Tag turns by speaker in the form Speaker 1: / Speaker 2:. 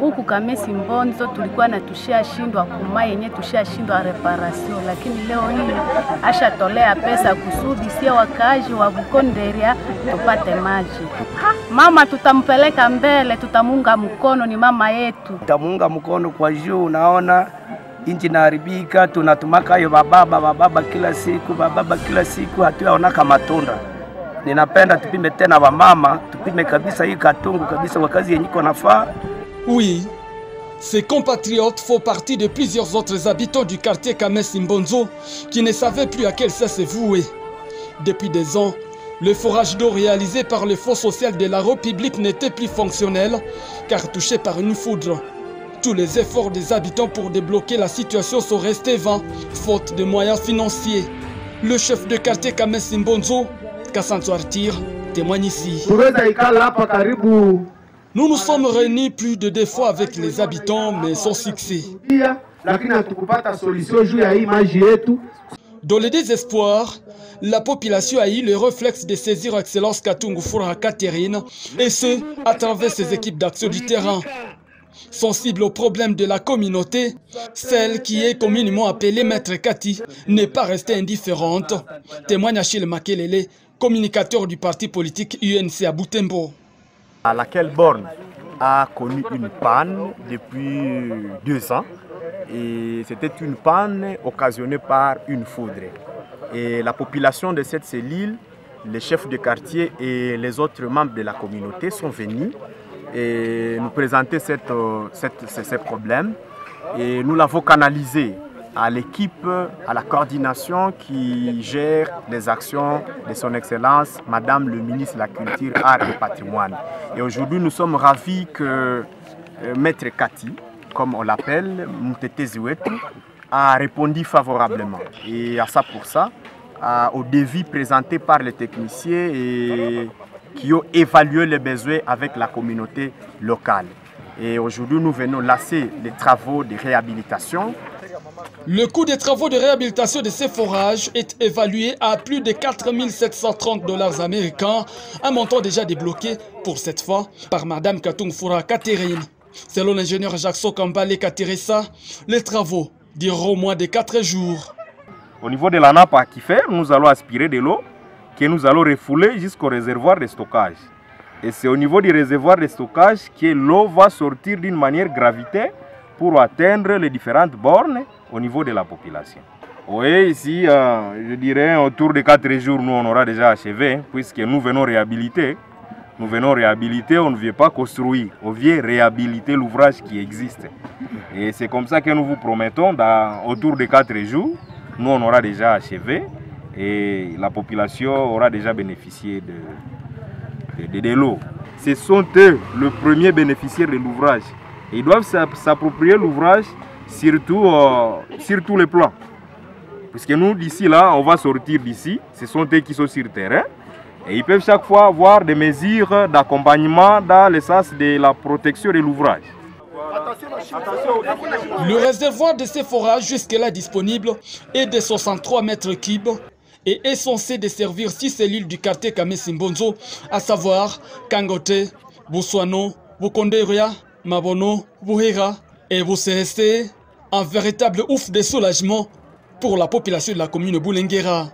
Speaker 1: Huku Kamesi Mbonzo tulikuwa na tushashindwa kuma yenye tushashindwa reparation, lakini leo hii ashatolea pesa kusudi sia wakaaji wa Bukonderia tupate maji. Mama tutampeleka mbele, tutamunga mkono, ni mama yetu.
Speaker 2: Tutamunga mkono kwa juu, unaona inji naharibika, tunatumaka hiyo bababa kila siku hatuyaonaka matunda. Ninapenda tupime tena wamama, tupime kabisa hii katungu kabisa wakazi yenyiko nafaa.
Speaker 3: Oui, ces compatriotes font partie de plusieurs autres habitants du quartier Kamesi Mbonzo qui ne savaient plus à quel ça se vouer. Depuis des ans, le forage d'eau réalisé par le Fonds social de la République n'était plus fonctionnel car touché par une foudre. Tous les efforts des habitants pour débloquer la situation sont restés vains, faute de moyens financiers. Le chef de quartier Kamesi Mbonzo, Kassanzo Artir, témoigne ici. Nous nous sommes réunis plus de 2 fois avec les habitants, mais sans succès. Dans le désespoir, la population a eu le réflexe de saisir Excellence Katungu Furaha Catherine, et ce, à travers ses équipes d'action du terrain. Sensible aux problèmes de la communauté, celle qui est communément appelée Maître Kati n'est pas restée indifférente. Témoigne Achille Makelele, communicateur du parti politique UNC à Butembo.
Speaker 4: À laquelle borne a connu une panne depuis 2 ans et c'était une panne occasionnée par une foudre. Et la population de cette cellule, les chefs de quartier et les autres membres de la communauté sont venus et nous présenter ces problèmes et nous l'avons canalisé à l'équipe, à la coordination qui gère les actions de son Excellence, Madame le ministre de la Culture, Art et Patrimoine. Et aujourd'hui, nous sommes ravis que Maître Kati, comme on l'appelle, Moutete Zouetou, a répondu favorablement. Et à ça pour ça, au devis présenté par les techniciens et qui ont évalué les besoins avec la communauté locale. Et aujourd'hui, nous venons lancer les travaux de réhabilitation.
Speaker 3: Le coût des travaux de réhabilitation de ces forages est évalué à plus de 4 730 $ américains, un montant déjà débloqué pour cette fois par Madame Katungu Furaha Catherine. Selon l'ingénieur Jackson Kambale Kateresa, les travaux dureront moins de 4 jours.
Speaker 5: Au niveau de la nappe aquifère, nous allons aspirer de l'eau que nous allons refouler jusqu'au réservoir de stockage. Et c'est au niveau du réservoir de stockage que l'eau va sortir d'une manière gravitaire pour atteindre les différentes bornes au niveau de la population. Oui, ici, je dirais autour de 4 jours, nous on aura déjà achevé, puisque nous venons réhabiliter. Nous venons réhabiliter, on ne vient pas construire, on vient réhabiliter l'ouvrage qui existe. Et c'est comme ça que nous vous promettons, autour de 4 jours, nous on aura déjà achevé et la population aura déjà bénéficié de l'eau. Ce sont eux le premier bénéficiaire de l'ouvrage. Ils doivent s'approprier l'ouvrage sur tous les plans. Puisque nous, d'ici là, on va sortir d'ici. Ce sont eux qui sont sur le terrain. Et ils peuvent chaque fois avoir des mesures d'accompagnement dans le sens de la protection de l'ouvrage.
Speaker 3: Le réservoir de ces forages jusque-là disponible est de 63 mètres cubes et est censé desservir 6 cellules du quartier Kamesi Mbonzo, à savoir Kangote, Boussoano, Bukonderia, Mabono, Buhira et Busese, un véritable ouf de soulagement pour la population de la commune Boulenguera.